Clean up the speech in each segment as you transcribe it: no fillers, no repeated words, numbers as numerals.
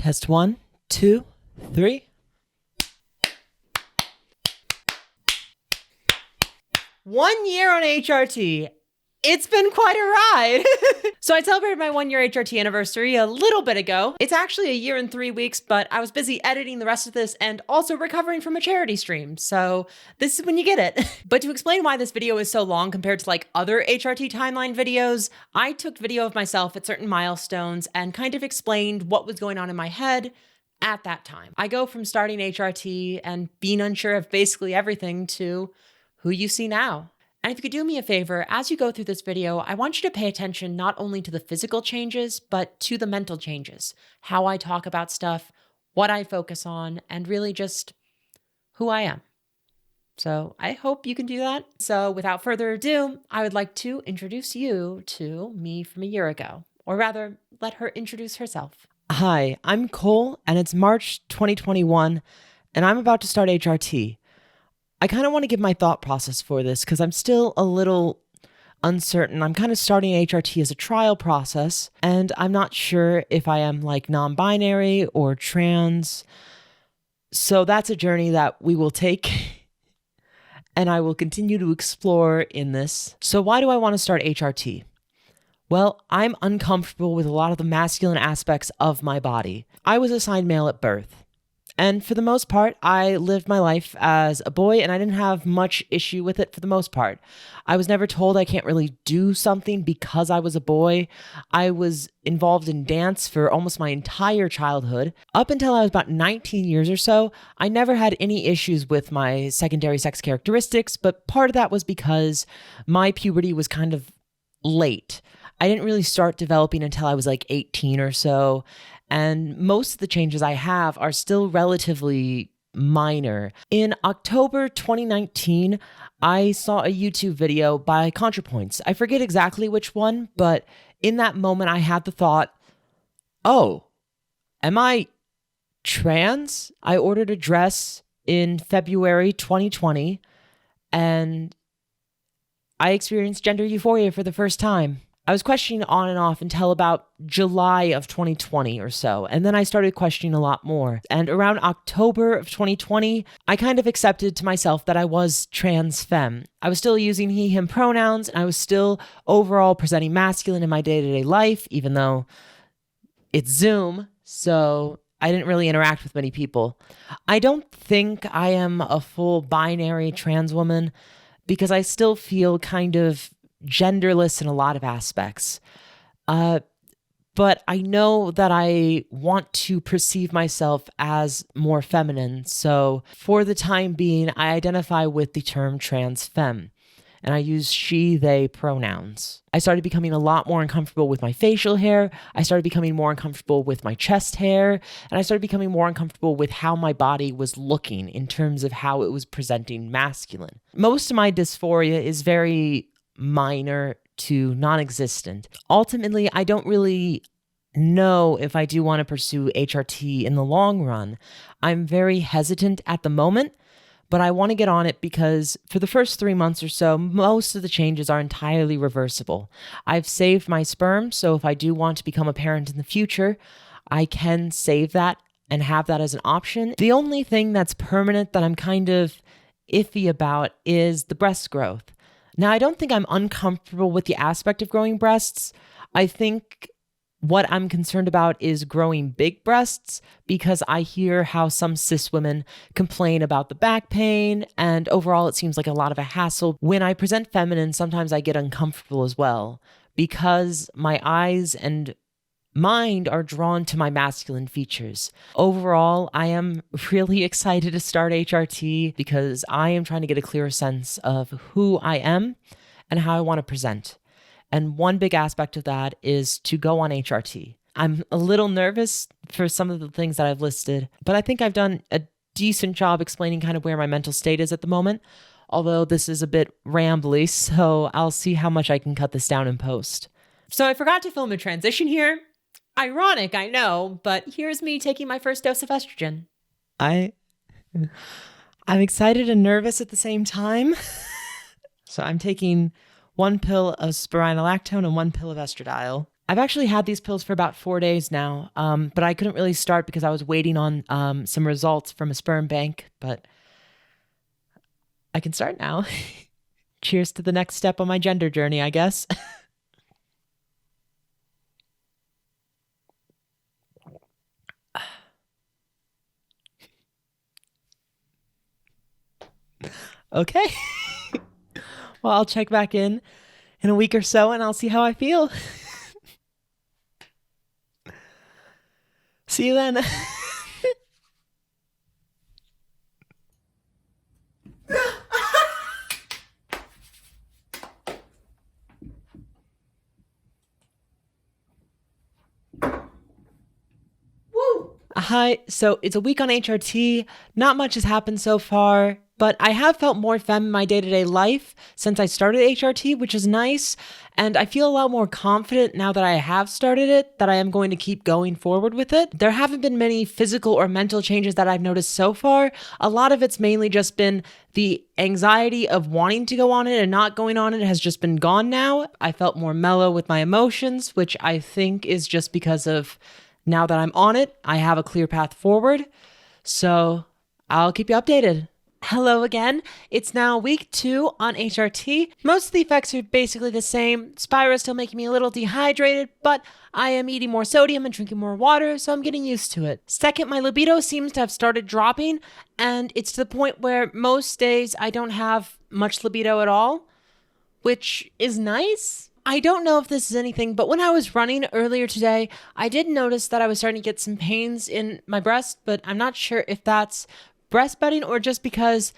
Test 1, 2, 3. 1 year on HRT. It's been quite a ride. So I celebrated my 1 year HRT anniversary a little bit ago. It's actually a year and 3 weeks, but I was busy editing the rest of this and also recovering from a charity stream. So this is when you get it. But to explain why this video is so long compared to like other HRT timeline videos, I took video of myself at certain milestones and kind of explained what was going on in my head at that time. I go from starting HRT and being unsure of basically everything to who you see now. And if you could do me a favor, as you go through this video, I want you to pay attention not only to the physical changes, but to the mental changes, how I talk about stuff, what I focus on, and really just who I am. So I hope you can do that. So without further ado, I would like to introduce you to me from a year ago, or rather, let her introduce herself. Hi, I'm Cole, and it's March 2021, and I'm about to start HRT. I kind of want to give my thought process for this because I'm still a little uncertain. I'm kind of starting HRT as a trial process, and I'm not sure if I am like non-binary or trans. So that's a journey that we will take, and I will continue to explore in this. So why do I want to start HRT? Well, I'm uncomfortable with a lot of the masculine aspects of my body. I was assigned male at birth. And for the most part, I lived my life as a boy, and I didn't have much issue with it for the most part. I was never told I can't really do something because I was a boy. I was involved in dance for almost my entire childhood. Up until I was about 19 years or so, I never had any issues with my secondary sex characteristics, but part of that was because my puberty was kind of late. I didn't really start developing until I was like 18 or so. And most of the changes I have are still relatively minor. In October 2019, I saw a YouTube video by ContraPoints. I forget exactly which one, but in that moment I had the thought, oh, am I trans? I ordered a dress in February 2020, and I experienced gender euphoria for the first time. I was questioning on and off until about July of 2020 or so, and then I started questioning a lot more. And around October of 2020, I kind of accepted to myself that I was transfem. I was still using he, him pronouns, and I was still overall presenting masculine in my day-to-day life, even though it's Zoom, so I didn't really interact with many people. I don't think I am a full binary trans woman because I still feel kind of genderless in a lot of aspects. But I know that I want to perceive myself as more feminine. So for the time being, I identify with the term transfem, and I use she, they pronouns. I started becoming a lot more uncomfortable with my facial hair. I started becoming more uncomfortable with my chest hair, and I started becoming more uncomfortable with how my body was looking in terms of how it was presenting masculine. Most of my dysphoria is very minor to non-existent. Ultimately, I don't really know if I do want to pursue HRT in the long run. I'm very hesitant at the moment, but I want to get on it because for the first 3 months or so, most of the changes are entirely reversible. I've saved my sperm, so if I do want to become a parent in the future, I can save that and have that as an option. The only thing that's permanent that I'm kind of iffy about is the breast growth. Now, I don't think I'm uncomfortable with the aspect of growing breasts. I think what I'm concerned about is growing big breasts because I hear how some cis women complain about the back pain, and overall it seems like a lot of a hassle. When I present feminine, sometimes I get uncomfortable as well because my eyes and mind are drawn to my masculine features. Overall, I am really excited to start HRT because I am trying to get a clearer sense of who I am and how I want to present. And one big aspect of that is to go on HRT. I'm a little nervous for some of the things that I've listed, but I think I've done a decent job explaining kind of where my mental state is at the moment, although this is a bit rambly, so I'll see how much I can cut this down in post. So I forgot to film a transition here. Ironic, I know, but here's me taking my first dose of estrogen. I'm excited and nervous at the same time. So I'm taking 1 pill of spironolactone and 1 pill of estradiol. I've actually had these pills for about 4 days now, but I couldn't really start because I was waiting on some results from a sperm bank, but I can start now. Cheers to the next step on my gender journey, I guess. Okay. Well, I'll check back in a week or so and I'll see how I feel. See you then. Hi, so it's a week on HRT. Not much has happened so far, but I have felt more femme in my day-to-day life since I started HRT, which is nice. And I feel a lot more confident now that I have started it, that I am going to keep going forward with it. There haven't been many physical or mental changes that I've noticed so far. A lot of it's mainly just been the anxiety of wanting to go on it and not going on it has just been gone now. I felt more mellow with my emotions, which I think is just because of now that I'm on it, I have a clear path forward. So I'll keep you updated. Hello again. It's now week 2 on HRT. Most of the effects are basically the same. Spira is still making me a little dehydrated, but I am eating more sodium and drinking more water, so I'm getting used to it. Second, my libido seems to have started dropping, and it's to the point where most days I don't have much libido at all, which is nice. I don't know if this is anything, but when I was running earlier today, I did notice that I was starting to get some pains in my breast, but I'm not sure if that's breastfeeding or just because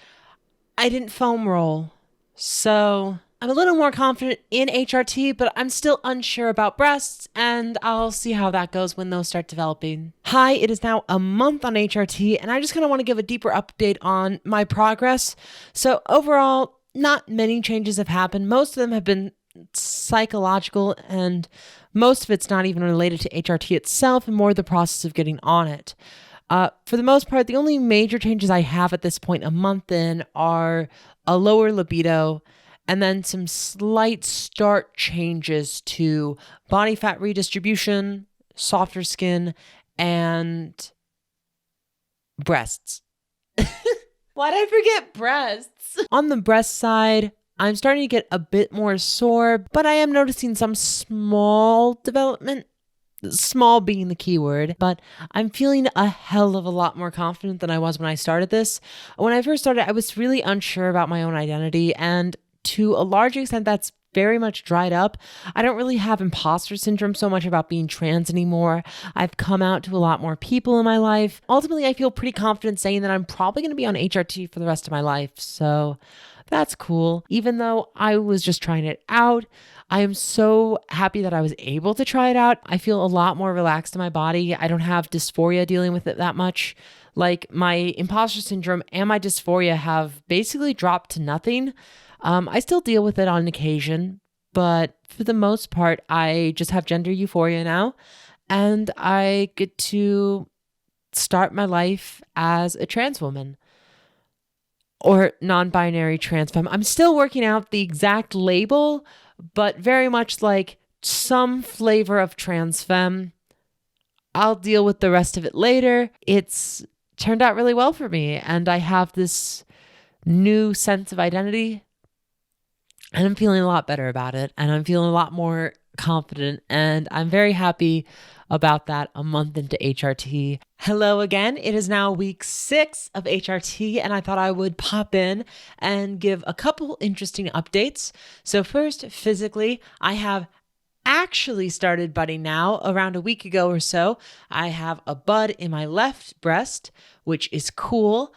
I didn't foam roll. So I'm a little more confident in HRT, but I'm still unsure about breasts, and I'll see how that goes when those start developing. Hi, it is now a month on HRT, and I just kind of want to give a deeper update on my progress. So overall, not many changes have happened. Most of them have been psychological, and most of it's not even related to HRT itself and more the process of getting on it. For the most part, the only major changes I have at this point a month in are a lower libido and then some slight start changes to body fat redistribution, softer skin, and breasts. Why'd I forget breasts? On the breast side, I'm starting to get a bit more sore, but I am noticing some small development, small being the key word, but I'm feeling a hell of a lot more confident than I was when I started this. When I first started, I was really unsure about my own identity, and to a large extent, that's very much dried up. I don't really have imposter syndrome so much about being trans anymore. I've come out to a lot more people in my life. Ultimately, I feel pretty confident saying that I'm probably going to be on HRT for the rest of my life, so that's cool. Even though I was just trying it out, I am so happy that I was able to try it out. I feel a lot more relaxed in my body. I don't have dysphoria dealing with it that much. Like, my imposter syndrome and my dysphoria have basically dropped to nothing. I still deal with it on occasion, but for the most part, I just have gender euphoria now, and I get to start my life as a trans woman. Or non-binary transfem. I'm still working out the exact label, but very much like some flavor of transfem. I'll deal with the rest of it later. It's turned out really well for me, and I have this new sense of identity, and I'm feeling a lot better about it, and I'm feeling a lot more confident, and I'm very happy about that a month into HRT. Hello again. It is now week 6 of HRT, and I thought I would pop in and give a couple interesting updates. So first, physically, I have actually started budding now around a week ago or so. I have a bud in my left breast, which is cool.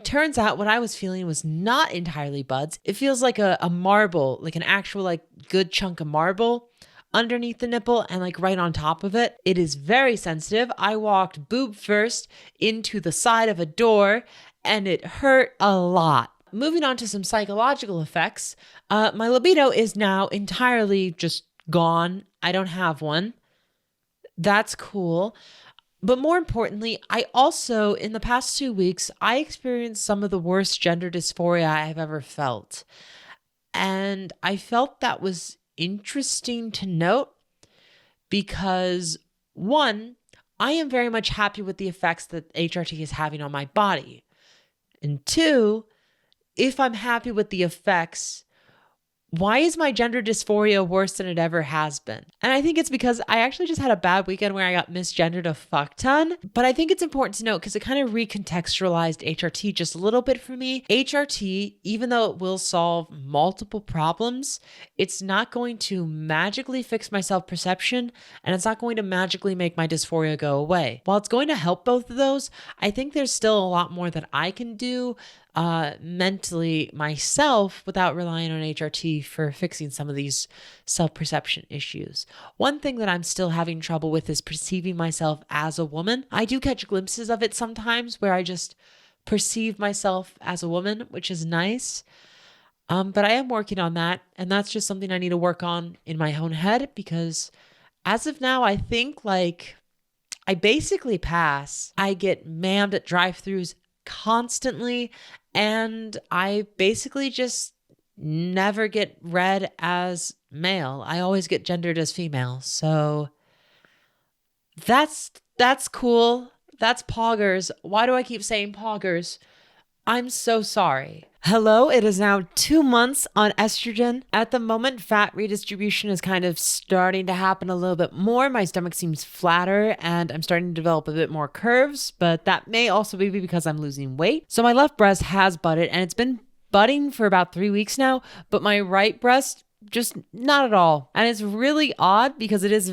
Turns out what I was feeling was not entirely buds. It feels like a marble, like an actual like good chunk of marble underneath the nipple and like right on top of it. It is very sensitive. I walked boob first into the side of a door and it hurt a lot. Moving on to some psychological effects, my libido is now entirely just gone. I don't have one. That's cool. But more importantly, I also, in the past 2 weeks, I experienced some of the worst gender dysphoria I've ever felt. And I felt that was interesting to note because one, I am very much happy with the effects that HRT is having on my body. And two, if I'm happy with the effects, why is my gender dysphoria worse than it ever has been? And I think it's because I actually just had a bad weekend where I got misgendered a fuck ton. But I think it's important to note because it kind of recontextualized HRT just a little bit for me. HRT, even though it will solve multiple problems, it's not going to magically fix my self-perception, and it's not going to magically make my dysphoria go away. While it's going to help both of those, I think there's still a lot more that I can do mentally myself without relying on HRT for fixing some of these self-perception issues. One thing that I'm still having trouble with is perceiving myself as a woman. I do catch glimpses of it sometimes where I just perceive myself as a woman, which is nice. But I am working on that, and that's just something I need to work on in my own head, because as of now, I think like I basically pass. I get mammed at drive-thrus constantly, and I basically just never get read as male. I always get gendered as female. So that's cool. That's poggers. Why do I keep saying poggers? I'm so sorry. Hello, it is now 2 months on estrogen. At the moment, fat redistribution is kind of starting to happen a little bit more. My stomach seems flatter and I'm starting to develop a bit more curves, but that may also be because I'm losing weight. So my left breast has budded, and it's been budding for about 3 weeks now, but my right breast just not at all. And it's really odd because it is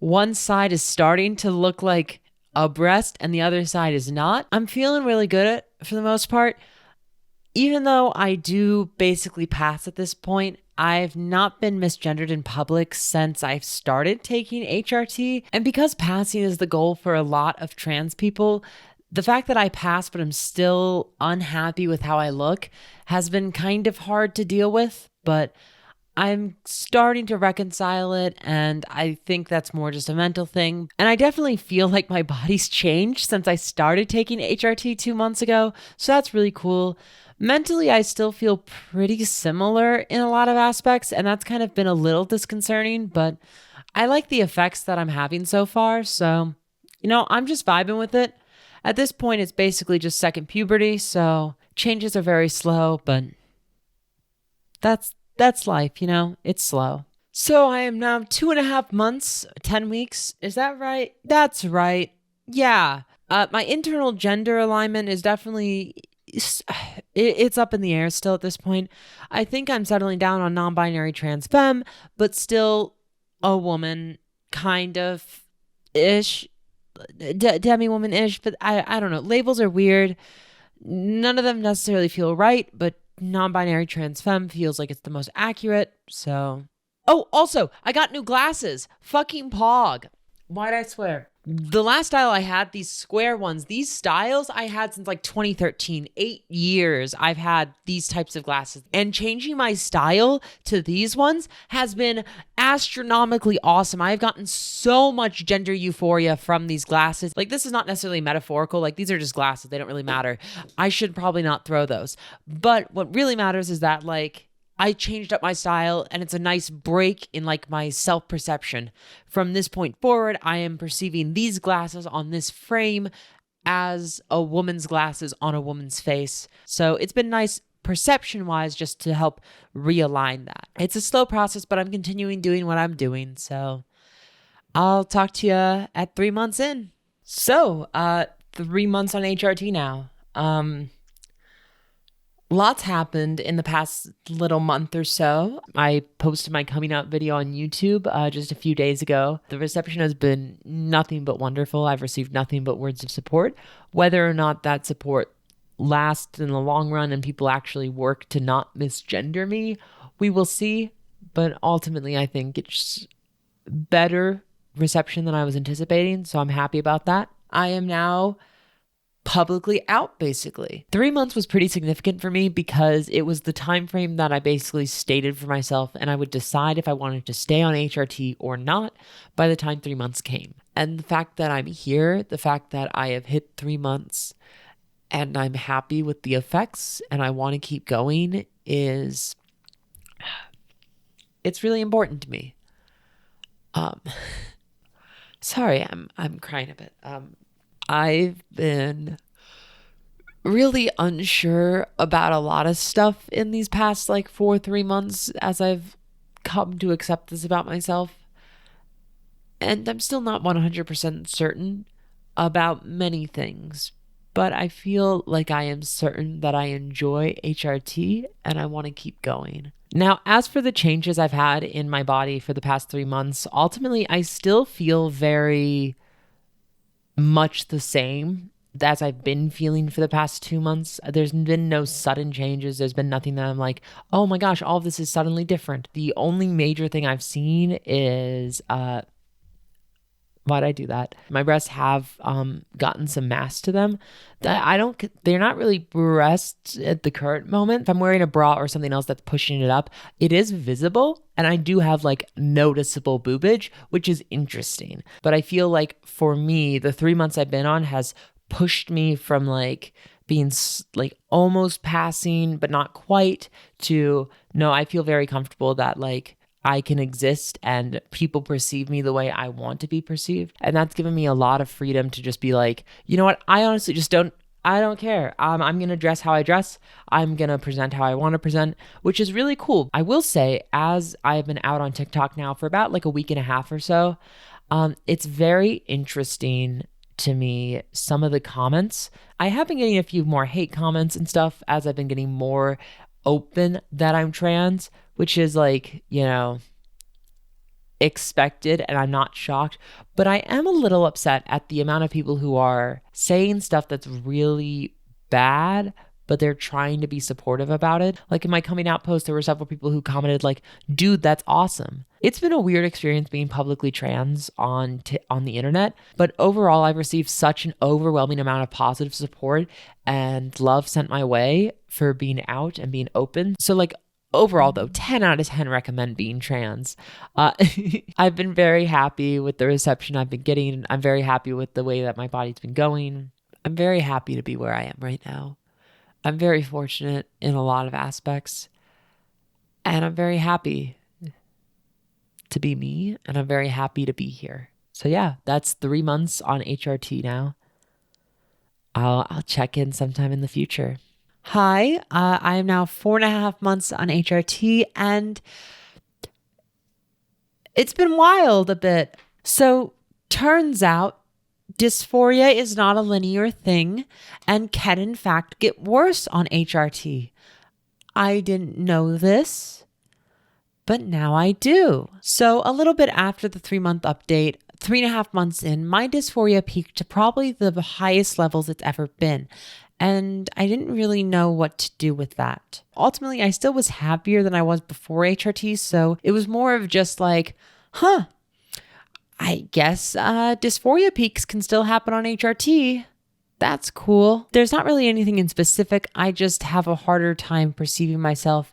one side is starting to look like a breast and the other side is not. I'm feeling really good for the most part. Even though I do basically pass at this point, I've not been misgendered in public since I've started taking HRT. And because passing is the goal for a lot of trans people, the fact that I pass but I'm still unhappy with how I look has been kind of hard to deal with, but I'm starting to reconcile it, and I think that's more just a mental thing. And I definitely feel like my body's changed since I started taking HRT 2 months ago, so that's really cool. Mentally, I still feel pretty similar in a lot of aspects, and that's kind of been a little disconcerting, but I like the effects that I'm having so far, so, I'm just vibing with it. At this point, it's basically just second puberty, so changes are very slow, but that's life, it's slow. So I am now 2.5 months, 10 weeks. Is that right? That's right. Yeah. My internal gender alignment is definitely, it's up in the air still at this point. I think I'm settling down on nonbinary transfem, but still a woman kind of ish, demi-woman ish, but I don't know. Labels are weird. None of them necessarily feel right, but non-binary transfem feels like it's the most accurate, so. Oh, also, I got new glasses. Fucking pog. Why'd I swear? The last style I had, these square ones, these styles I had since like 2013. 8 years I've had these types of glasses. And changing my style to these ones has been astronomically awesome. I've gotten so much gender euphoria from these glasses. Like, this is not necessarily metaphorical. Like, these are just glasses. They don't really matter. I should probably not throw those. But what really matters is that, like, I changed up my style, and it's a nice break in like my self-perception. From this point forward, I am perceiving these glasses on this frame as a woman's glasses on a woman's face. So it's been nice perception-wise just to help realign that. It's a slow process, but I'm continuing doing what I'm doing. So I'll talk to you at 3 months in. So, 3 months on HRT now. Lots happened in the past little month or so. I posted my coming out video on YouTube just a few days ago. The reception has been nothing but wonderful. I've received nothing but words of support. Whether or not that support lasts in the long run and people actually work to not misgender me, we will see. But ultimately, I think it's better reception than I was anticipating, so I'm happy about that. I am now publicly out, basically. 3 months was pretty significant for me because it was the time frame that I basically stated for myself, and I would decide if I wanted to stay on HRT or not by the time 3 months came. And the fact that I'm here, the fact that I have hit 3 months and I'm happy with the effects and I want to keep going it's really important to me. Sorry, I'm crying a bit. I've been really unsure about a lot of stuff in these past like 3 months as I've come to accept this about myself. And I'm still not 100% certain about many things, but I feel like I am certain that I enjoy HRT and I want to keep going. Now, as for the changes I've had in my body for the past 3 months, ultimately, I still feel very much the same as I've been feeling for the past 2 months. There's been no sudden changes. There's been nothing that I'm like, oh my gosh, all of this is suddenly different. The only major thing I've seen is why'd I do that? My breasts have gotten some mass to them. They're not really breasts at the current moment. If I'm wearing a bra or something else that's pushing it up, it is visible. And I do have like noticeable boobage, which is interesting. But I feel like for me, the 3 months I've been on has pushed me from like being like almost passing, but not quite, to no, I feel very comfortable that like I can exist and people perceive me the way I want to be perceived. And that's given me a lot of freedom to just be like, you know what? I honestly just I don't care. I'm going to dress how I dress. I'm going to present how I want to present, which is really cool. I will say, as I've been out on TikTok now for about like a week and a half or so, it's very interesting to me, some of the comments. I have been getting a few more hate comments and stuff as I've been getting more open that I'm trans, which is like, expected, and I'm not shocked, but I am a little upset at the amount of people who are saying stuff that's really bad, but they're trying to be supportive about it. Like in my coming out post, there were several people who commented like, dude, that's awesome. It's been a weird experience being publicly trans on the internet, but overall I've received such an overwhelming amount of positive support and love sent my way for being out and being open. So like overall though, 10 out of 10 recommend being trans. I've been very happy with the reception I've been getting. I'm very happy with the way that my body's been going. I'm very happy to be where I am right now. I'm very fortunate in a lot of aspects, and I'm very happy to be me, and I'm very happy to be here. So yeah, that's 3 months on HRT now. I'll check in sometime in the future. Hi, I am now 4.5 months on HRT, and it's been wild a bit. So turns out dysphoria is not a linear thing and can in fact get worse on HRT. I didn't know this, but now I do. So a little bit after the 3-month update, 3.5 months in, my dysphoria peaked to probably the highest levels it's ever been. And I didn't really know what to do with that. Ultimately, I still was happier than I was before HRT. So it was more of just like, I guess dysphoria peaks can still happen on HRT. That's cool. There's not really anything in specific. I just have a harder time perceiving myself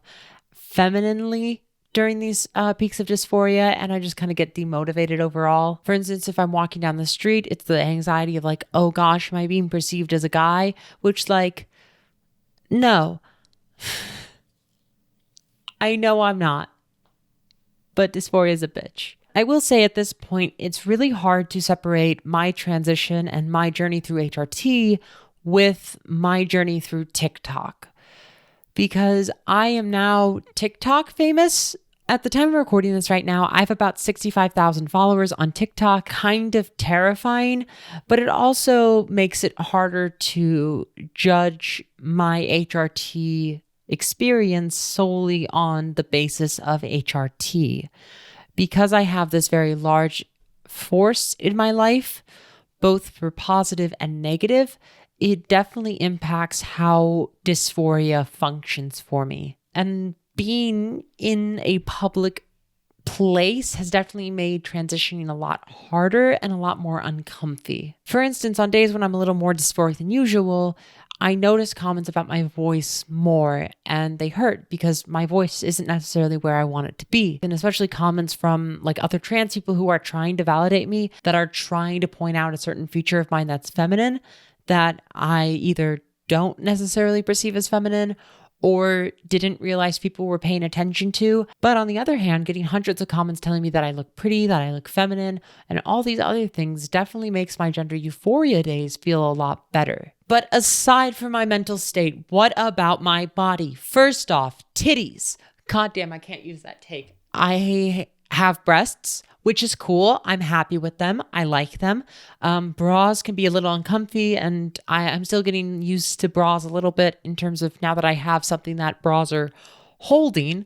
femininely during these peaks of dysphoria, and I just kind of get demotivated overall. For instance, if I'm walking down the street, it's the anxiety of like, oh gosh, am I being perceived as a guy? Which like, no. I know I'm not, but dysphoria is a bitch. I will say at this point, it's really hard to separate my transition and my journey through HRT with my journey through TikTok, because I am now TikTok famous. At the time of recording this right now, I have about 65,000 followers on TikTok. Kind of terrifying, but it also makes it harder to judge my HRT experience solely on the basis of HRT. Because I have this very large force in my life, both for positive and negative, it definitely impacts how dysphoria functions for me. And being in a public place has definitely made transitioning a lot harder and a lot more uncomfy. For instance, on days when I'm a little more dysphoric than usual, I notice comments about my voice more, and they hurt because my voice isn't necessarily where I want it to be. And especially comments from like other trans people who are trying to validate me, that are trying to point out a certain feature of mine that's feminine, that I either don't necessarily perceive as feminine, or didn't realize people were paying attention to. But on the other hand, getting hundreds of comments telling me that I look pretty, that I look feminine, and all these other things definitely makes my gender euphoria days feel a lot better. But aside from my mental state, what about my body? First off, titties. God damn, I can't use that take. I have breasts, which is cool. I'm happy with them. I like them. Bras can be a little uncomfy, and I'm still getting used to bras a little bit in terms of now that I have something that bras are holding.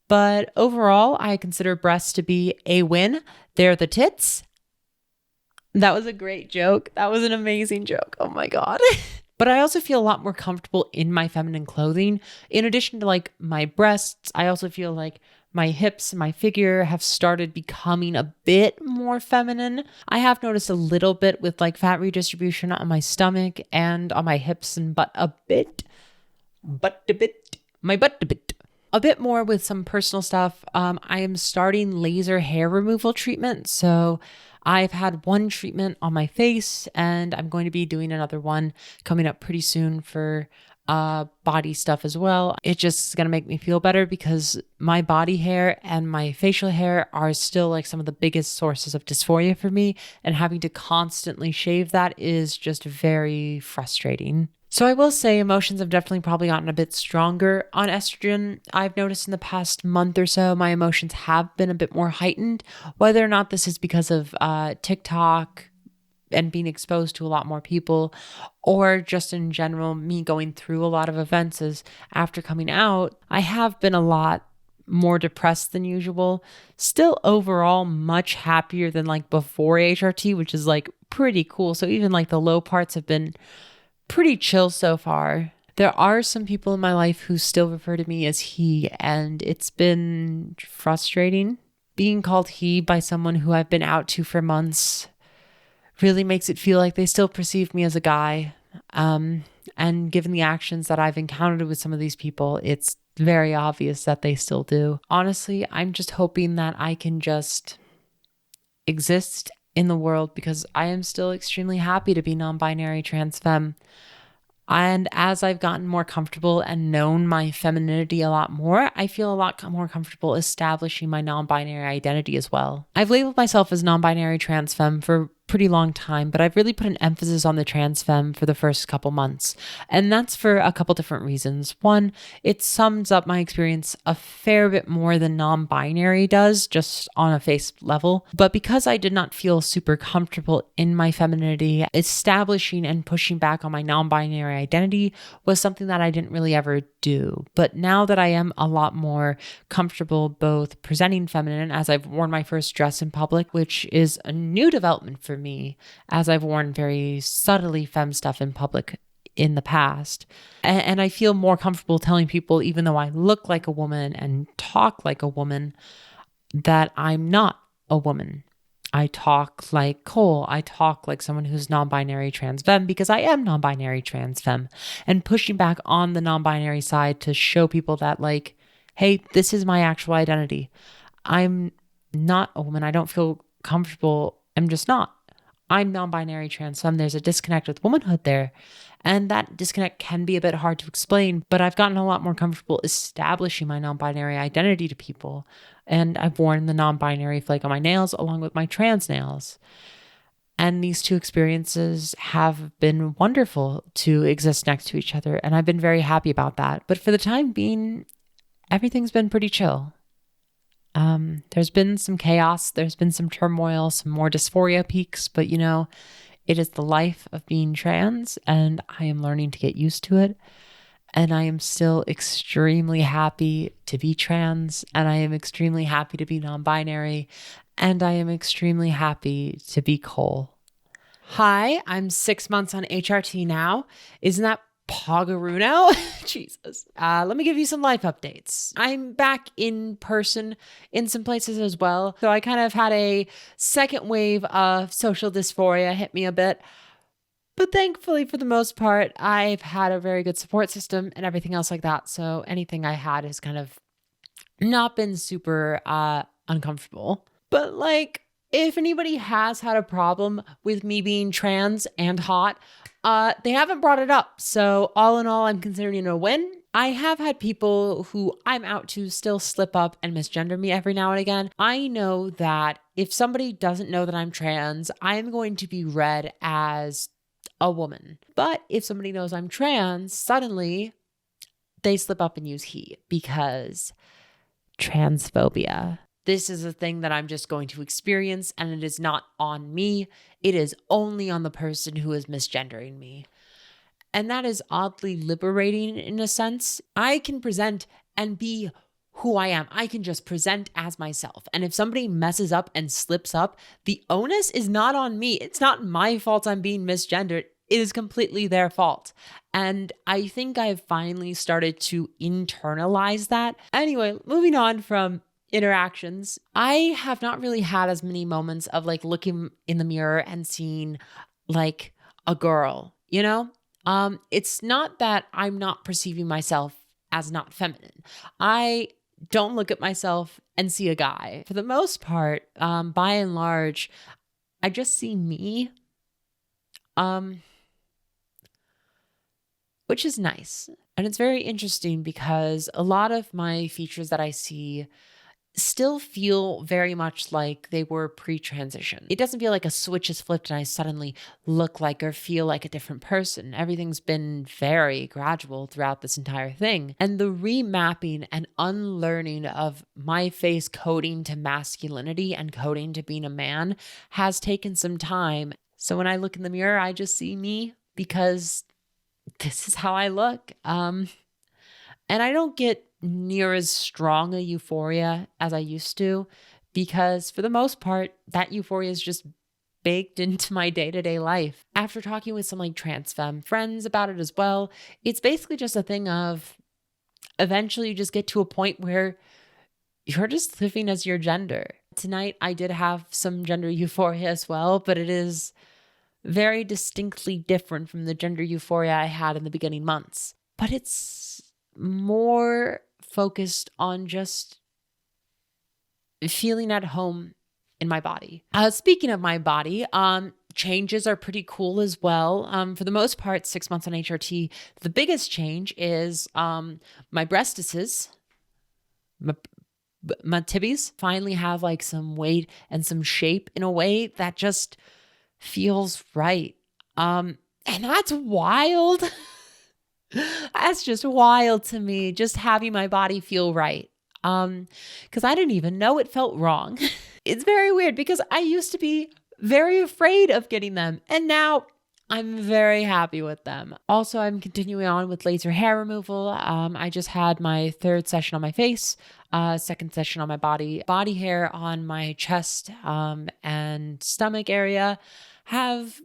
But overall, I consider breasts to be a win. They're the tits. That was a great joke. That was an amazing joke. Oh my God. But I also feel a lot more comfortable in my feminine clothing. In addition to like my breasts, I also feel like my hips and my figure have started becoming a bit more feminine. I have noticed a little bit with like fat redistribution on my stomach and on my hips and butt a bit. My butt a bit. A bit more with some personal stuff. I am starting laser hair removal treatment. So I've had one treatment on my face, and I'm going to be doing another one coming up pretty soon for body stuff as well. It's just going to make me feel better because my body hair and my facial hair are still like some of the biggest sources of dysphoria for me, and having to constantly shave that is just very frustrating. So I will say emotions have definitely probably gotten a bit stronger on estrogen. I've noticed in the past month or so, my emotions have been a bit more heightened. Whether or not this is because of TikTok and being exposed to a lot more people, or just in general, me going through a lot of events as after coming out, I have been a lot more depressed than usual. Still overall much happier than like before HRT, which is like pretty cool. So even like the low parts have been pretty chill so far. There are some people in my life who still refer to me as he, and it's been frustrating. Being called he by someone who I've been out to for months really makes it feel like they still perceive me as a guy. And given the actions that I've encountered with some of these people, it's very obvious that they still do. Honestly, I'm just hoping that I can just exist in the world because I am still extremely happy to be non-binary transfem. And as I've gotten more comfortable and known my femininity a lot more, I feel a lot more comfortable establishing my non-binary identity as well. I've labeled myself as non-binary transfem for a pretty long time, but I've really put an emphasis on the transfem for the first couple months. And that's for a couple different reasons. One, it sums up my experience a fair bit more than non-binary does, just on a face level. But because I did not feel super comfortable in my femininity, establishing and pushing back on my non-binary identity was something that I didn't really ever do. But now that I am a lot more comfortable both presenting feminine, as I've worn my first dress in public, which is a new development for me, as I've worn very subtly femme stuff in public in the past. And I feel more comfortable telling people, even though I look like a woman and talk like a woman, that I'm not a woman. I talk like Cole. I talk like someone who's non-binary trans femme because I am non-binary trans femme. And pushing back on the non-binary side to show people that like, hey, this is my actual identity. I'm not a woman. I don't feel comfortable. I'm just not. I'm non-binary trans femme. There's a disconnect with womanhood there. And that disconnect can be a bit hard to explain, but I've gotten a lot more comfortable establishing my non-binary identity to people. And I've worn the non-binary flake on my nails along with my trans nails. And these two experiences have been wonderful to exist next to each other. And I've been very happy about that. But for the time being, everything's been pretty chill. There's been some chaos. There's been some turmoil, some more dysphoria peaks, but you know, it is the life of being trans and I am learning to get used to it. And I am still extremely happy to be trans, and I am extremely happy to be non-binary, and I am extremely happy to be Cole. Hi, I'm 6 months on HRT now. Isn't that Poggeruno? Jesus. Let me give you some life updates. I'm back in person in some places as well. So I kind of had a second wave of social dysphoria hit me a bit. But thankfully, for the most part, I've had a very good support system and everything else like that. So anything I had has kind of not been super uncomfortable. But like, if anybody has had a problem with me being trans and hot, they haven't brought it up. So all in all, I'm considering it a win. I have had people who I'm out to still slip up and misgender me every now and again. I know that if somebody doesn't know that I'm trans, I'm going to be read as a woman. But if somebody knows I'm trans, suddenly they slip up and use he, because transphobia. This is a thing that I'm just going to experience, and it is not on me. It is only on the person who is misgendering me. And that is oddly liberating in a sense. I can present and be who I am. I can just present as myself. And if somebody messes up and slips up, the onus is not on me. It's not my fault I'm being misgendered. It is completely their fault. And I think I've finally started to internalize that. Anyway, moving on from interactions, I have not really had as many moments of like looking in the mirror and seeing like a girl, you know? It's not that I'm not perceiving myself as not feminine. I don't look at myself and see a guy. For the most part, by and large, I just see me, which is nice. And it's very interesting because a lot of my features that I see still feel very much like they were pre-transition. It doesn't feel like a switch is flipped and I suddenly look like or feel like a different person. Everything's been very gradual throughout this entire thing. And the remapping and unlearning of my face coding to masculinity and coding to being a man has taken some time. So when I look in the mirror, I just see me because this is how I look. And I don't get near as strong a euphoria as I used to, because for the most part, that euphoria is just baked into my day-to-day life. After talking with some like transfem friends about it as well, it's basically just a thing of eventually you just get to a point where you're just living as your gender. Tonight, I did have some gender euphoria as well, but it is very distinctly different from the gender euphoria I had in the beginning months. But it's more focused on just feeling at home in my body. Speaking of my body, changes are pretty cool as well. For the most part, 6 months on HRT, the biggest change is my breastises, my tibbies finally have like some weight and some shape in a way that just feels right. And that's wild. That's just wild to me, just having my body feel right. Because I didn't even know it felt wrong. It's very weird because I used to be very afraid of getting them, and now I'm very happy with them. Also, I'm continuing on with laser hair removal. I just had my 3rd session on my face, 2nd session on my body. Body hair on my chest and stomach area have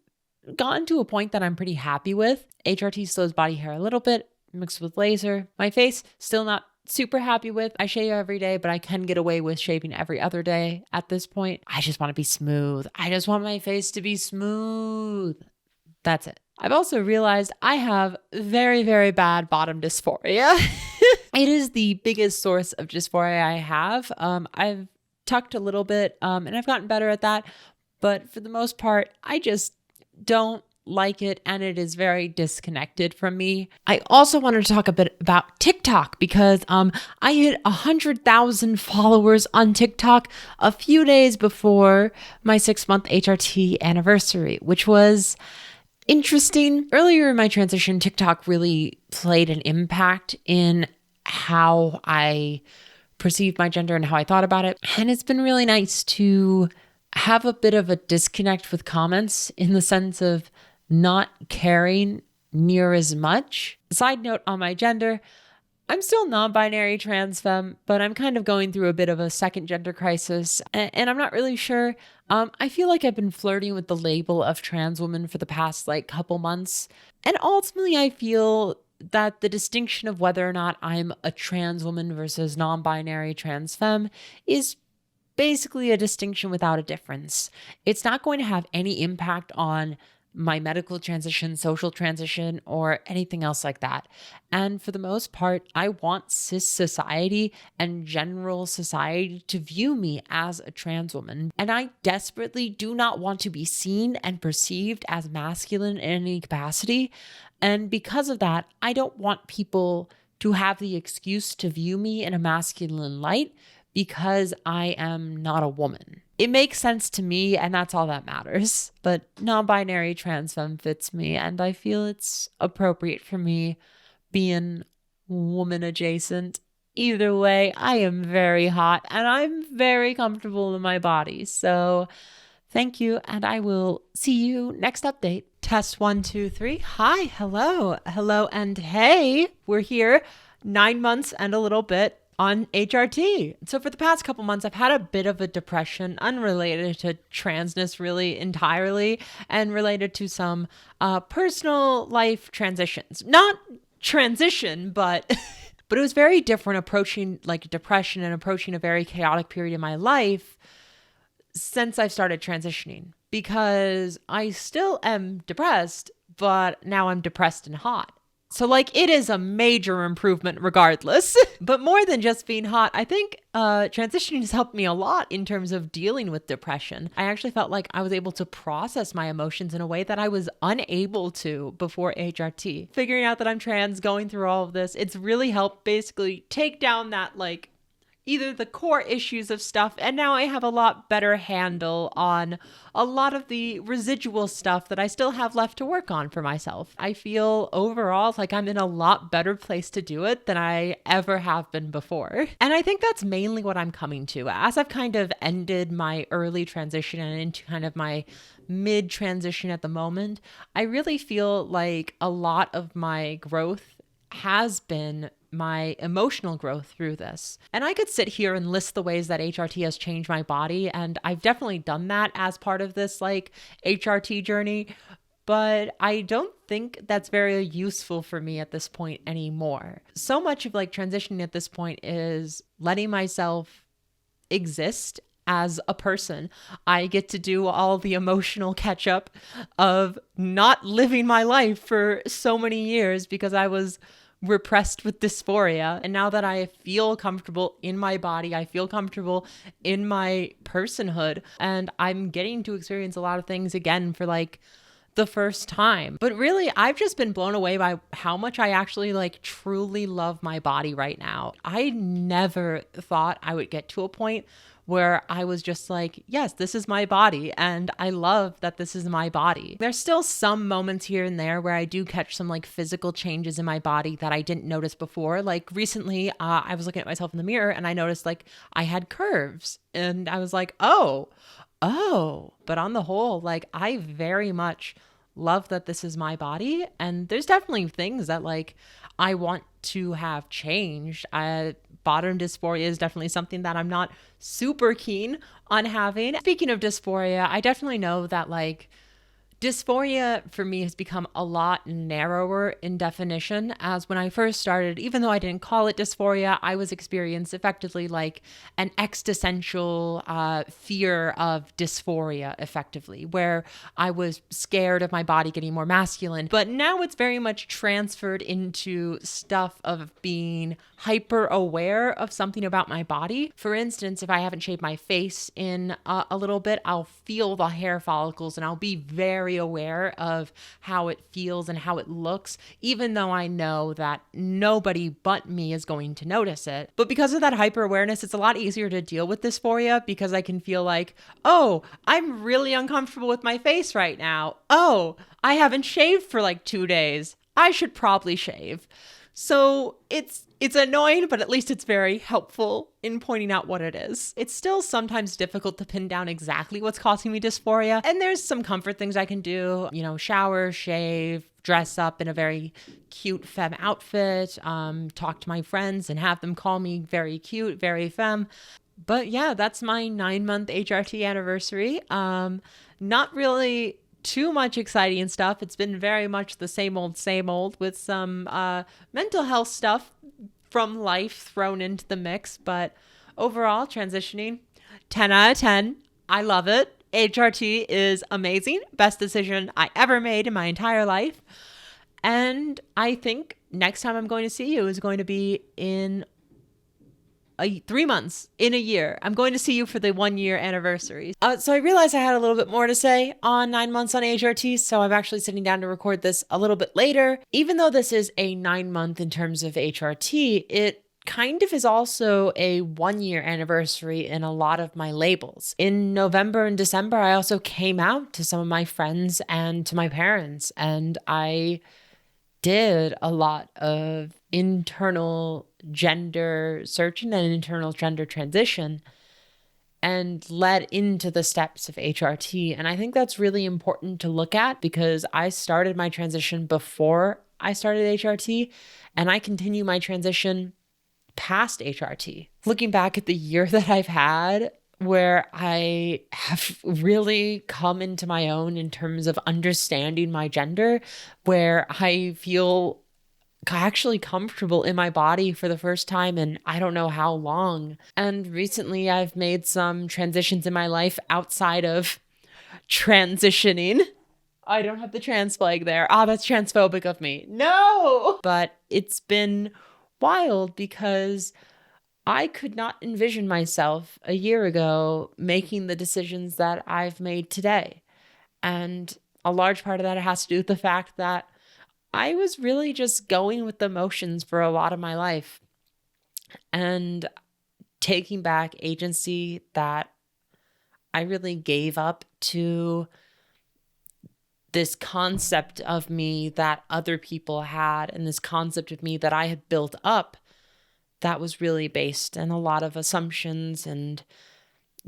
gotten to a point that I'm pretty happy with. HRT slows body hair a little bit, mixed with laser. My face, still not super happy with. I shave every day, but I can get away with shaving every other day at this point. I just want to be smooth. I just want my face to be smooth. That's it. I've also realized I have very, very bad bottom dysphoria. It is the biggest source of dysphoria I have. I've tucked a little bit and I've gotten better at that. But for the most part, I just don't like it, and it is very disconnected from me. I also wanted to talk a bit about TikTok because I hit 100,000 followers on TikTok a few days before my 6-month HRT anniversary, which was interesting. Earlier in my transition, TikTok really played an impact in how I perceived my gender and how I thought about it. And it's been really nice to have a bit of a disconnect with comments in the sense of not caring near as much. Side note on my gender, I'm still non-binary transfem, but I'm kind of going through a bit of a second gender crisis, and I'm not really sure. I feel like I've been flirting with the label of trans woman for the past like couple months, and ultimately I feel that the distinction of whether or not I'm a trans woman versus non-binary transfem is basically a distinction without a difference. It's not going to have any impact on my medical transition, social transition, or anything else like that. And for the most part, I want cis society and general society to view me as a trans woman. And I desperately do not want to be seen and perceived as masculine in any capacity. And because of that, I don't want people to have the excuse to view me in a masculine light because I am not a woman. It makes sense to me, and that's all that matters. But non-binary transfem fits me, and I feel it's appropriate for me being woman adjacent. Either way, I am very hot, and I'm very comfortable in my body. So thank you, and I will see you next update. Test 1, 2, 3. Hi, hello, and hey, we're here 9 months and a little bit on HRT. So for the past couple months, I've had a bit of a depression unrelated to transness really entirely, and related to some personal life transitions. Not transition, but but it was very different approaching like depression and approaching a very chaotic period in my life since I've started transitioning, because I still am depressed, but now I'm depressed and hot. So like it is a major improvement regardless. But more than just being hot, I think transitioning has helped me a lot in terms of dealing with depression. I actually felt like I was able to process my emotions in a way that I was unable to before HRT. Figuring out that I'm trans, going through all of this, it's really helped basically take down that like either the core issues of stuff, and now I have a lot better handle on a lot of the residual stuff that I still have left to work on for myself. I feel overall like I'm in a lot better place to do it than I ever have been before. And I think that's mainly what I'm coming to. As I've kind of ended my early transition and into kind of my mid transition at the moment, I really feel like a lot of my growth has been my emotional growth through this. And I could sit here and list the ways that HRT has changed my body, and I've definitely done that as part of this like HRT journey, but I don't think that's very useful for me at this point anymore. So much of like transitioning at this point is letting myself exist as a person. I get to do all the emotional catch up of not living my life for so many years because I was repressed with dysphoria. And now that I feel comfortable in my body, I feel comfortable in my personhood, and I'm getting to experience a lot of things again for like the first time. But really, I've just been blown away by how much I actually like truly love my body right now. I never thought I would get to a point where I was just like, yes, this is my body, and I love that this is my body. There's still some moments here and there where I do catch some like physical changes in my body that I didn't notice before. Like recently, I was looking at myself in the mirror and I noticed like I had curves, and I was like, oh. But on the whole, like I very much love that this is my body, and there's definitely things that like I want to have changed. Bottom dysphoria is definitely something that I'm not super keen on having. Speaking of dysphoria, I definitely know that like dysphoria for me has become a lot narrower in definition, as when I first started, even though I didn't call it dysphoria, I was experiencing effectively like an existential fear of dysphoria effectively, where I was scared of my body getting more masculine. But now it's very much transferred into stuff of being hyper aware of something about my body. For instance, if I haven't shaved my face in a little bit, I'll feel the hair follicles and I'll be very aware of how it feels and how it looks, even though I know that nobody but me is going to notice it. But because of that hyper awareness, it's a lot easier to deal with dysphoria, because I can feel like, oh, I'm really uncomfortable with my face right now. Oh, I haven't shaved for like 2 days. I should probably shave. So it's annoying, but at least it's very helpful in pointing out what it is. It's still sometimes difficult to pin down exactly what's causing me dysphoria. And there's some comfort things I can do, shower, shave, dress up in a very cute femme outfit, talk to my friends and have them call me very cute, very femme. But yeah, that's my 9-month HRT anniversary. Not really too much exciting stuff. It's been very much the same old with some mental health stuff from life thrown into the mix. But overall, transitioning, 10 out of 10. I love it. HRT is amazing. Best decision I ever made in my entire life. And I think next time I'm going to see you is going to be in 3 months in a year. I'm going to see you for the 1-year anniversary. So I realized I had a little bit more to say on 9 months on HRT. So I'm actually sitting down to record this a little bit later. Even though this is a 9-month in terms of HRT, it kind of is also a 1-year anniversary in a lot of my labels. In November and December, I also came out to some of my friends and to my parents, and I did a lot of internal gender searching and internal gender transition and led into the steps of HRT. And I think that's really important to look at because I started my transition before I started HRT, and I continue my transition past HRT. Looking back at the year that I've had, where I have really come into my own in terms of understanding my gender, where I feel actually comfortable in my body for the first time in I don't know how long. And recently I've made some transitions in my life outside of transitioning. I don't have the trans flag there. That's transphobic of me. No! But it's been wild because I could not envision myself a year ago making the decisions that I've made today. And a large part of that has to do with the fact that I was really just going with the motions for a lot of my life and taking back agency that I really gave up to this concept of me that other people had and this concept of me that I had built up that was really based in a lot of assumptions and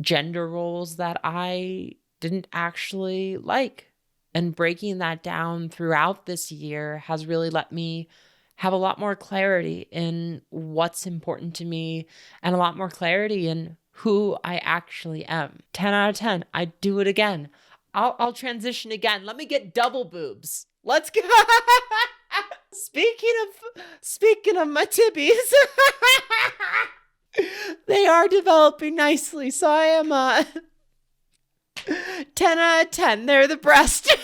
gender roles that I didn't actually like. And breaking that down throughout this year has really let me have a lot more clarity in what's important to me and a lot more clarity in who I actually am. 10 out of 10. I'd do it again. I'll transition again. Let me get double boobs. Let's go. Speaking of my tibbies, they are developing nicely. So I am 10 out of 10. They're the breast.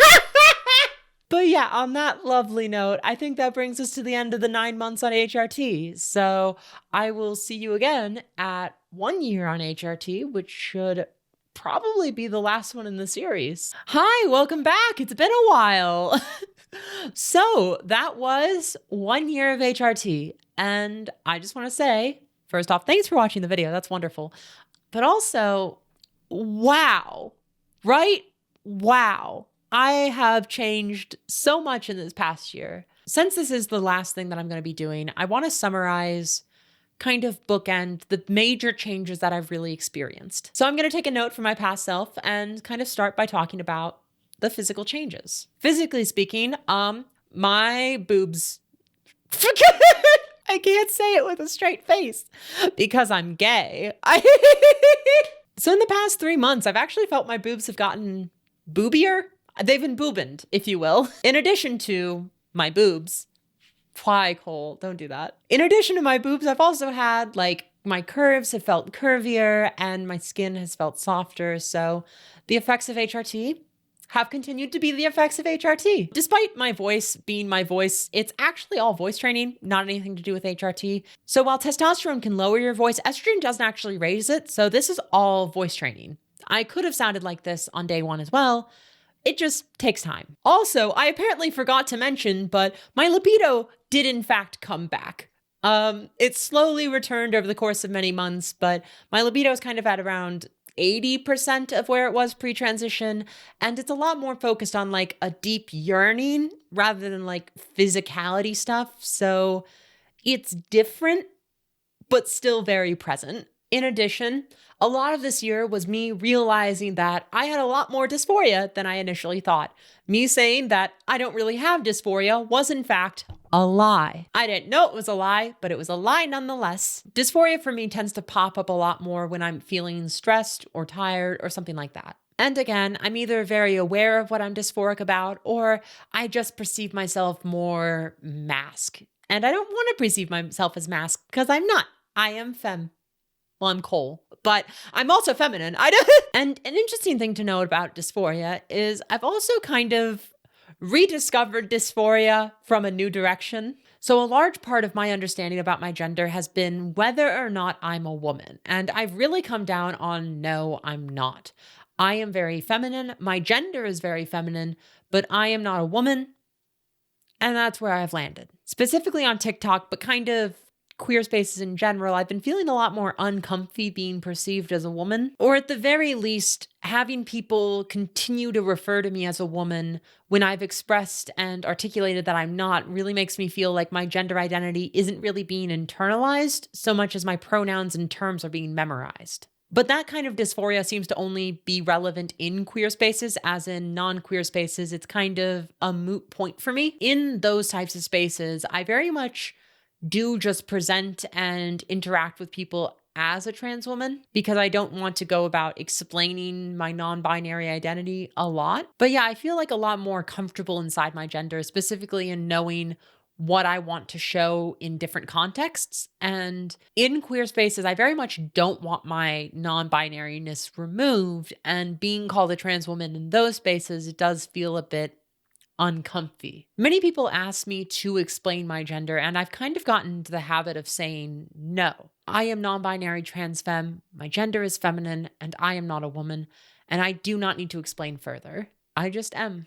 But yeah, on that lovely note, I think that brings us to the end of the 9 months on HRT. So I will see you again at 1 year on HRT, which should probably be the last one in the series. Hi, welcome back. It's been a while. So that was 1 year of HRT. And I just want to say, first off, thanks for watching the video. That's wonderful. But also, wow, right? Wow. I have changed so much in this past year. Since this is the last thing that I'm going to be doing, I want to summarize, kind of bookend the major changes that I've really experienced. So I'm going to take a note from my past self and kind of start by talking about the physical changes. Physically speaking, my boobs, I can't say it with a straight face because I'm gay. So in the past 3 months, I've actually felt my boobs have gotten boobier. They've been boobined, if you will. In addition to my boobs, why, Cole? Don't do that. In addition to my boobs, I've also had my curves have felt curvier and my skin has felt softer. So the effects of HRT have continued to be the effects of HRT. Despite my voice being my voice, it's actually all voice training, not anything to do with HRT. So while testosterone can lower your voice, estrogen doesn't actually raise it. So this is all voice training. I could have sounded like this on day 1 as well. It just takes time. Also, I apparently forgot to mention, but my libido did in fact come back. It slowly returned over the course of many months, but my libido is kind of at around 80% of where it was pre-transition. And it's a lot more focused on a deep yearning rather than physicality stuff. So it's different, but still very present. In addition, a lot of this year was me realizing that I had a lot more dysphoria than I initially thought. Me saying that I don't really have dysphoria was in fact a lie. I didn't know it was a lie, but it was a lie nonetheless. Dysphoria for me tends to pop up a lot more when I'm feeling stressed or tired or something like that. And again, I'm either very aware of what I'm dysphoric about or I just perceive myself more masc. And I don't want to perceive myself as masc because I'm not. I am femme. Well, I'm Cole, but I'm also feminine. And an interesting thing to know about dysphoria is I've also kind of rediscovered dysphoria from a new direction. So a large part of my understanding about my gender has been whether or not I'm a woman. And I've really come down on no, I'm not. I am very feminine. My gender is very feminine, but I am not a woman. And that's where I've landed. Specifically on TikTok, but kind of queer spaces in general, I've been feeling a lot more uncomfy being perceived as a woman, or at the very least, having people continue to refer to me as a woman when I've expressed and articulated that I'm not really makes me feel like my gender identity isn't really being internalized so much as my pronouns and terms are being memorized. But that kind of dysphoria seems to only be relevant in queer spaces, as in non-queer spaces, it's kind of a moot point for me. In those types of spaces, I very much do just present and interact with people as a trans woman because I don't want to go about explaining my non-binary identity a lot. But yeah, I feel like a lot more comfortable inside my gender, specifically in knowing what I want to show in different contexts. And in queer spaces, I very much don't want my non-binariness removed. And being called a trans woman in those spaces, it does feel a bit uncomfy. Many people ask me to explain my gender, and I've kind of gotten into the habit of saying no. I am non-binary transfem, my gender is feminine, and I am not a woman, and I do not need to explain further. I just am.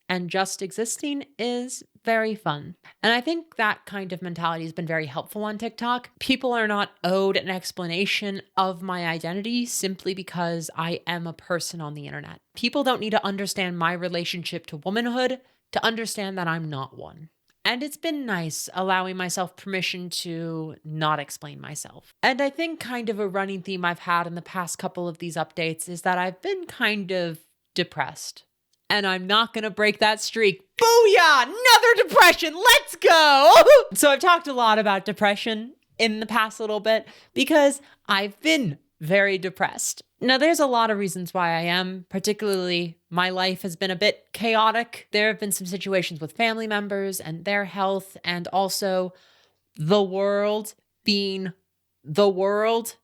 And just existing is very fun. And I think that kind of mentality has been very helpful on TikTok. People are not owed an explanation of my identity simply because I am a person on the internet. People don't need to understand my relationship to womanhood to understand that I'm not one. And it's been nice allowing myself permission to not explain myself. And I think kind of a running theme I've had in the past couple of these updates is that I've been kind of depressed. And I'm not going to break that streak. Booyah! Another depression. Let's go. So I've talked a lot about depression in the past little bit because I've been very depressed. Now, there's a lot of reasons why I am, particularly my life has been a bit chaotic. There have been some situations with family members and their health, and also the world being the world.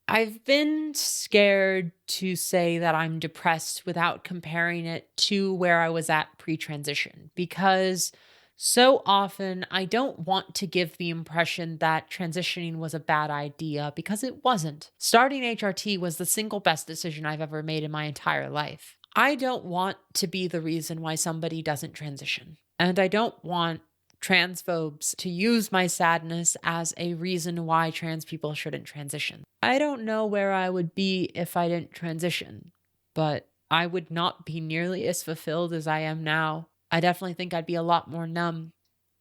I've been scared to say that I'm depressed without comparing it to where I was at pre-transition, because so often I don't want to give the impression that transitioning was a bad idea, because it wasn't. Starting HRT was the single best decision I've ever made in my entire life. I don't want to be the reason why somebody doesn't transition. And I don't want transphobes to use my sadness as a reason why trans people shouldn't transition. I don't know where I would be if I didn't transition, but I would not be nearly as fulfilled as I am now. I definitely think I'd be a lot more numb,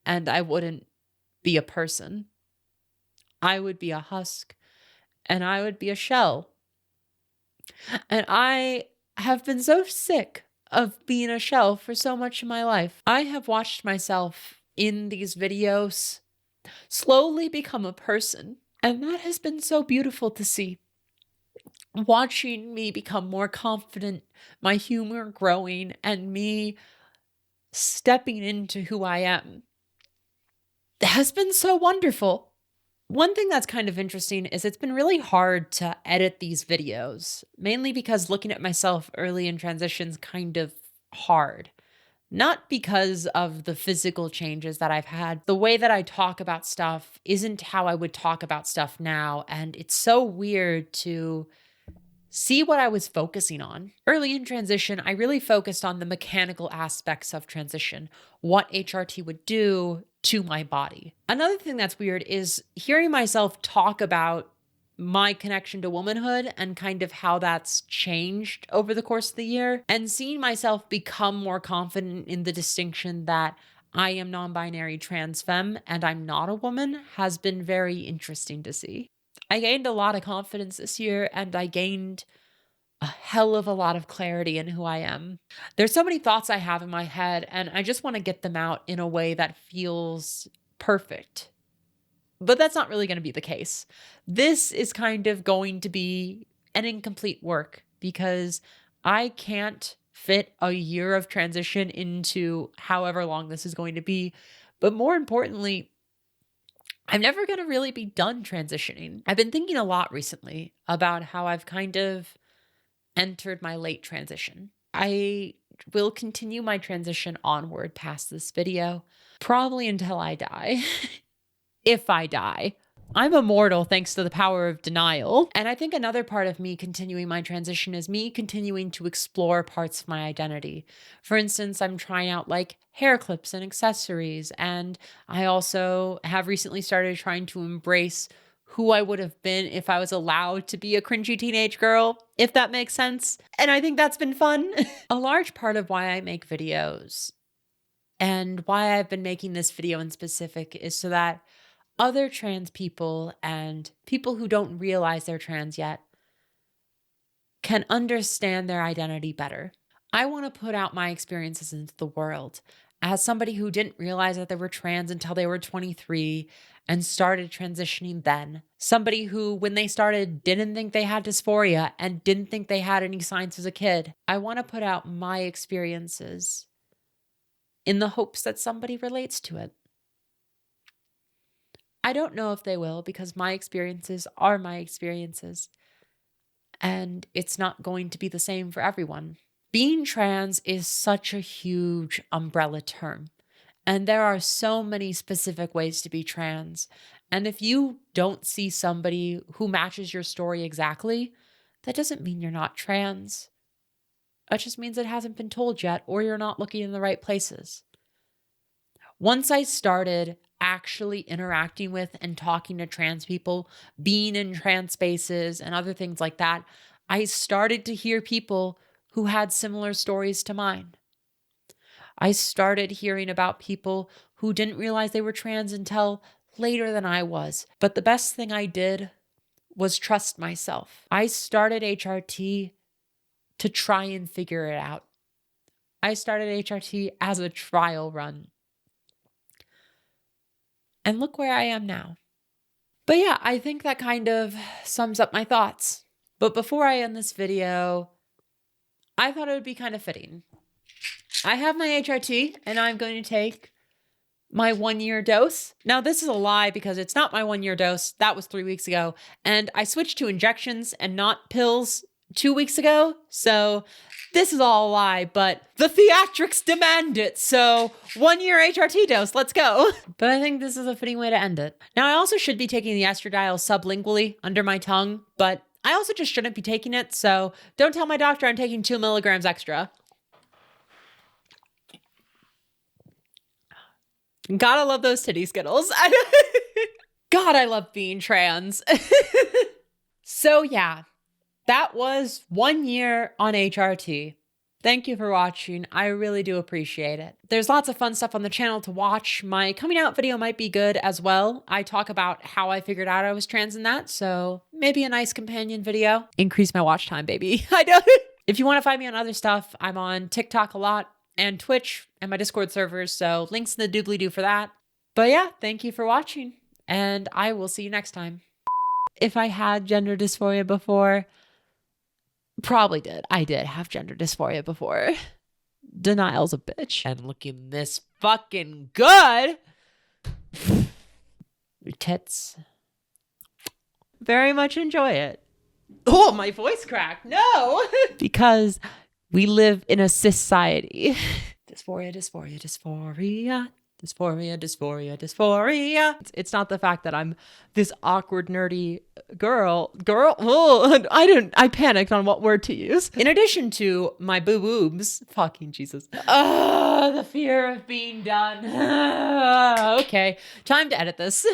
and I wouldn't be a person. I would be a husk, and I would be a shell. And I have been so sick of being a shell for so much of my life. I have watched myself in these videos slowly become a person, and that has been so beautiful to see. Watching me become more confident, my humor growing, and me stepping into who I am has been so wonderful. One thing that's kind of interesting is it's been really hard to edit these videos, mainly because looking at myself early in transition's kind of hard. Not because of the physical changes that I've had. The way that I talk about stuff isn't how I would talk about stuff now, and it's so weird to see what I was focusing on. Early in transition, I really focused on the mechanical aspects of transition, what HRT would do to my body. Another thing that's weird is hearing myself talk about my connection to womanhood and kind of how that's changed over the course of the year, and seeing myself become more confident in the distinction that I am non-binary trans femme and I'm not a woman has been very interesting to see. I gained a lot of confidence this year, and I gained a hell of a lot of clarity in who I am. There's so many thoughts I have in my head, and I just want to get them out in a way that feels perfect. But that's not really going to be the case. This is kind of going to be an incomplete work because I can't fit a year of transition into however long this is going to be. But more importantly, I'm never going to really be done transitioning. I've been thinking a lot recently about how I've kind of entered my late transition. I will continue my transition onward past this video, probably until I die. If I die. I'm immortal thanks to the power of denial. And I think another part of me continuing my transition is me continuing to explore parts of my identity. For instance, I'm trying out like hair clips and accessories. And I also have recently started trying to embrace who I would have been if I was allowed to be a cringy teenage girl, if that makes sense. And I think that's been fun. A large part of why I make videos and why I've been making this video in specific is so that other trans people and people who don't realize they're trans yet can understand their identity better. I want to put out my experiences into the world as somebody who didn't realize that they were trans until they were 23 and started transitioning then. Somebody who, when they started, didn't think they had dysphoria and didn't think they had any signs as a kid. I want to put out my experiences in the hopes that somebody relates to it. I don't know if they will because my experiences are my experiences. And it's not going to be the same for everyone. Being trans is such a huge umbrella term. And there are so many specific ways to be trans. And if you don't see somebody who matches your story exactly, that doesn't mean you're not trans. It just means it hasn't been told yet or you're not looking in the right places. Once I started actually interacting with and talking to trans people, being in trans spaces and other things like that, I started to hear people who had similar stories to mine. I started hearing about people who didn't realize they were trans until later than I was. But the best thing I did was trust myself. I started HRT to try and figure it out. I started HRT as a trial run. And look where I am now. But yeah, I think that kind of sums up my thoughts. But before I end this video, I thought it would be kind of fitting. I have my HRT and I'm going to take my 1-year dose. Now, this is a lie because it's not my 1-year dose. That was 3 weeks ago. And I switched to injections and not pills 2 weeks ago. So this is all a lie, but the theatrics demand it. So 1-year HRT dose, let's go. But I think this is a fitting way to end it. Now, I also should be taking the estradiol sublingually under my tongue, but I also just shouldn't be taking it. So don't tell my doctor I'm taking 2 milligrams extra. Gotta love those titty Skittles. God, I love being trans. So yeah. That was 1 year on HRT. Thank you for watching. I really do appreciate it. There's lots of fun stuff on the channel to watch. My coming out video might be good as well. I talk about how I figured out I was trans in that, so maybe a nice companion video. Increase my watch time, baby. I know. If you want to find me on other stuff, I'm on TikTok a lot and Twitch and my Discord servers, so links in the doobly-doo for that. But yeah, thank you for watching, and I will see you next time. If I had gender dysphoria before, probably did. I did have gender dysphoria before. Denial's a bitch. And looking this fucking good. Your tits. Very much enjoy it. Oh, my voice cracked. No. Because we live in a society. Dysphoria, dysphoria, dysphoria. Dysphoria, dysphoria, dysphoria. It's not the fact that I'm this awkward, nerdy girl. Oh, I panicked on what word to use. In addition to my boobs, fucking Jesus. The fear of being done. Okay, time to edit this.